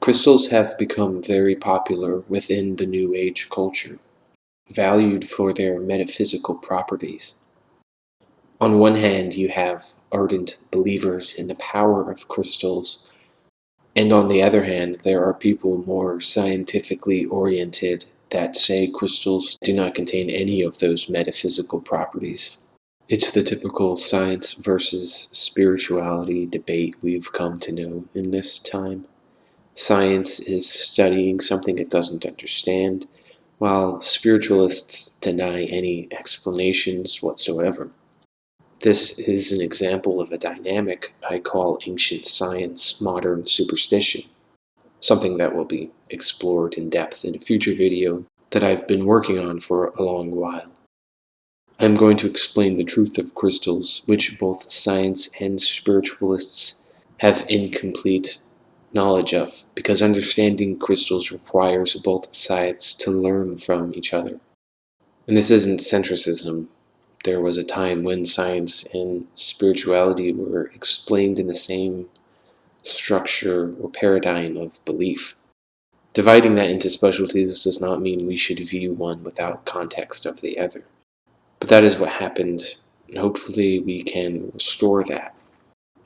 Crystals have become very popular within the New Age culture, valued for their metaphysical properties. On one hand, you have ardent believers in the power of crystals, and on the other hand, there are people more scientifically oriented that say crystals do not contain any of those metaphysical properties. It's the typical science versus spirituality debate we've come to know in this time. Science is studying something it doesn't understand, while spiritualists deny any explanations whatsoever. This is an example of a dynamic I call ancient science, modern superstition, something that will be explored in depth in a future video that I've been working on for a long while. I'm going to explain the truth of crystals, which both science and spiritualists have incomplete knowledge of, because understanding crystals requires both sides to learn from each other. And this isn't centricism. There was a time when science and spirituality were explained in the same structure or paradigm of belief. Dividing that into specialties does not mean we should view one without context of the other. But that is what happened, and hopefully we can restore that.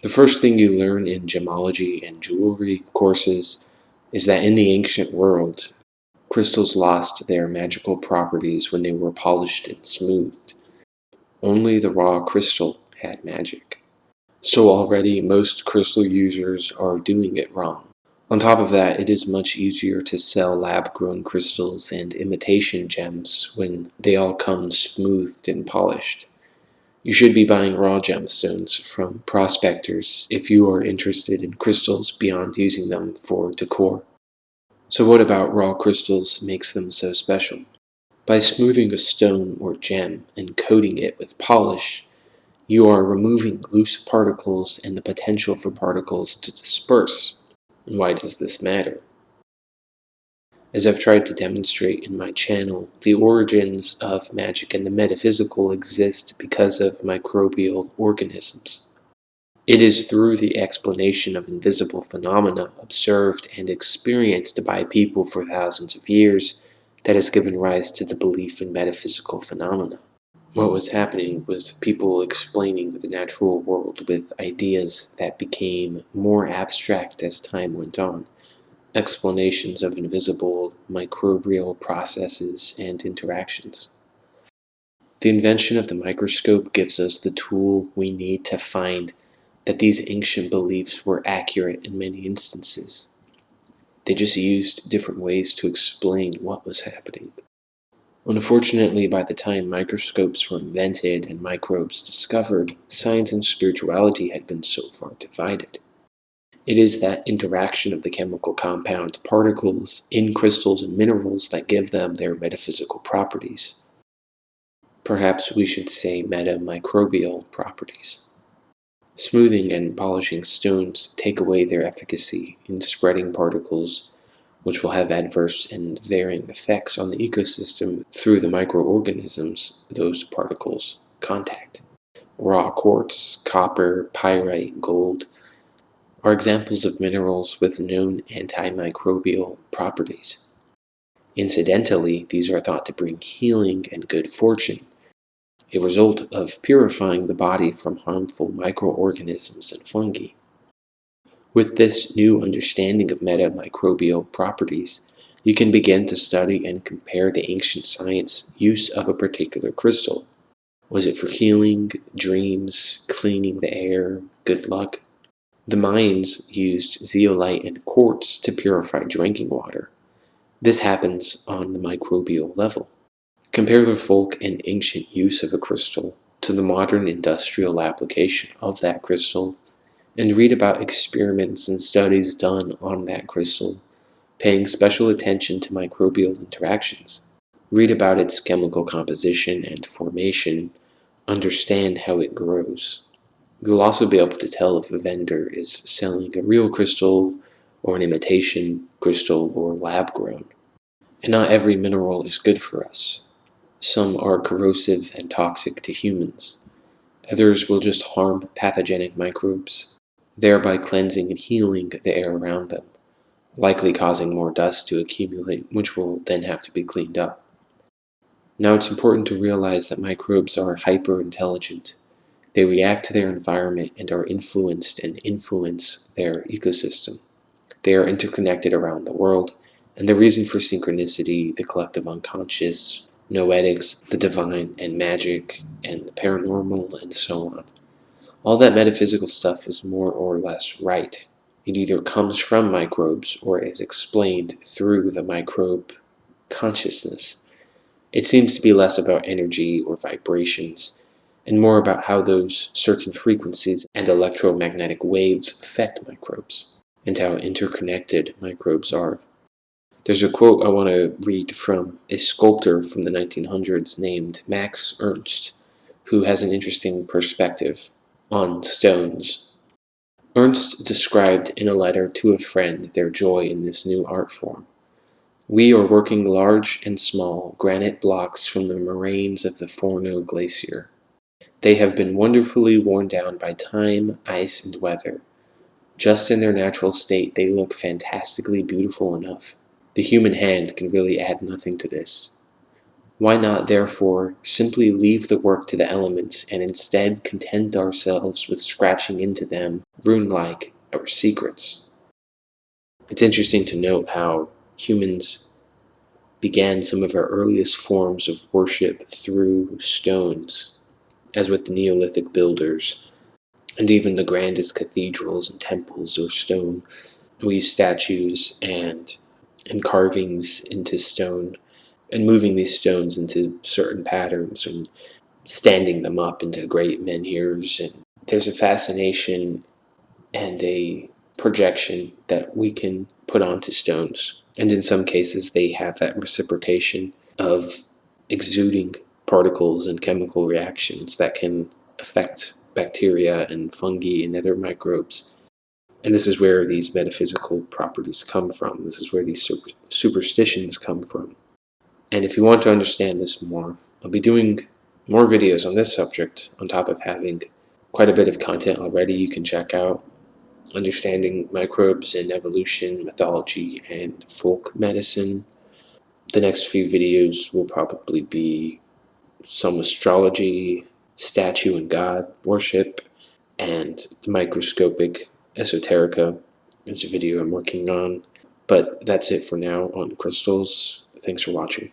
The first thing you learn in gemology and jewelry courses is that in the ancient world, crystals lost their magical properties when they were polished and smoothed. Only the raw crystal had magic. So already most crystal users are doing it wrong. On top of that, it is much easier to sell lab-grown crystals and imitation gems when they all come smoothed and polished. You should be buying raw gemstones from prospectors if you are interested in crystals beyond using them for decor. So what about raw crystals makes them so special? By smoothing a stone or gem and coating it with polish, you are removing loose particles and the potential for particles to disperse. And why does this matter? As I've tried to demonstrate in my channel, the origins of magic and the metaphysical exist because of microbial organisms. It is through the explanation of invisible phenomena observed and experienced by people for thousands of years that has given rise to the belief in metaphysical phenomena. What was happening was people explaining the natural world with ideas that became more abstract as time went on. Explanations of invisible microbial processes and interactions. The invention of the microscope gives us the tool we need to find that these ancient beliefs were accurate in many instances. They just used different ways to explain what was happening. Unfortunately, by the time microscopes were invented and microbes discovered, science and spirituality had been so far divided. It is that interaction of the chemical compound particles in crystals and minerals that give them their metaphysical properties. Perhaps we should say meta-microbial properties. Smoothing and polishing stones take away their efficacy in spreading particles, which will have adverse and varying effects on the ecosystem through the microorganisms those particles contact. Raw quartz, copper, pyrite, gold are examples of minerals with known antimicrobial properties. Incidentally, these are thought to bring healing and good fortune, a result of purifying the body from harmful microorganisms and fungi. With this new understanding of meta-microbial properties, you can begin to study and compare the ancient science use of a particular crystal. Was it for healing, dreams, cleaning the air, good luck? The Mayans used zeolite and quartz to purify drinking water. This happens on the microbial level. Compare the folk and ancient use of a crystal to the modern industrial application of that crystal, and read about experiments and studies done on that crystal, paying special attention to microbial interactions. Read about its chemical composition and formation, understand how it grows. You will also be able to tell if a vendor is selling a real crystal or an imitation crystal or lab-grown. And not every mineral is good for us. Some are corrosive and toxic to humans. Others will just harm pathogenic microbes, thereby cleansing and healing the air around them. likely causing more dust to accumulate, which will then have to be cleaned up. Now, it's important to realize that microbes are hyper-intelligent. They react to their environment and are influenced and influence their ecosystem. They are interconnected around the world, and the reason for synchronicity, the collective unconscious, noetics, the divine and magic, and the paranormal, and so on. All that metaphysical stuff is more or less right. It either comes from microbes or is explained through the microbe consciousness. It seems to be less about energy or vibrations, and more about how those certain frequencies and electromagnetic waves affect microbes, and how interconnected microbes are. There's a quote I want to read from a sculptor from the 1900s named Max Ernst, who has an interesting perspective on stones. Ernst described in a letter to a friend their joy in this new art form. "We are working large and small granite blocks from the moraines of the Forno Glacier. They have been wonderfully worn down by time, ice, and weather. Just in their natural state, they look fantastically beautiful enough. The human hand can really add nothing to this. Why not, therefore, simply leave the work to the elements and instead content ourselves with scratching into them, rune-like, our secrets?" It's interesting to note how humans began some of our earliest forms of worship through stones, as with the Neolithic builders, and even the grandest cathedrals and temples are stone. We use statues and carvings into stone, and moving these stones into certain patterns and standing them up into great menhirs. And there's a fascination and a projection that we can put onto stones. And in some cases, they have that reciprocation of exuding particles and chemical reactions that can affect bacteria and fungi and other microbes. And this is where these metaphysical properties come from. This is where these superstitions come from. And if you want to understand this more, I'll be doing more videos on this subject, on top of having quite a bit of content already you can check out. Understanding microbes and evolution, mythology, and folk medicine. The next few videos will probably be some astrology, statue and god worship, and the microscopic esoterica is a video I'm working on. But that's it for now on crystals. Thanks for watching.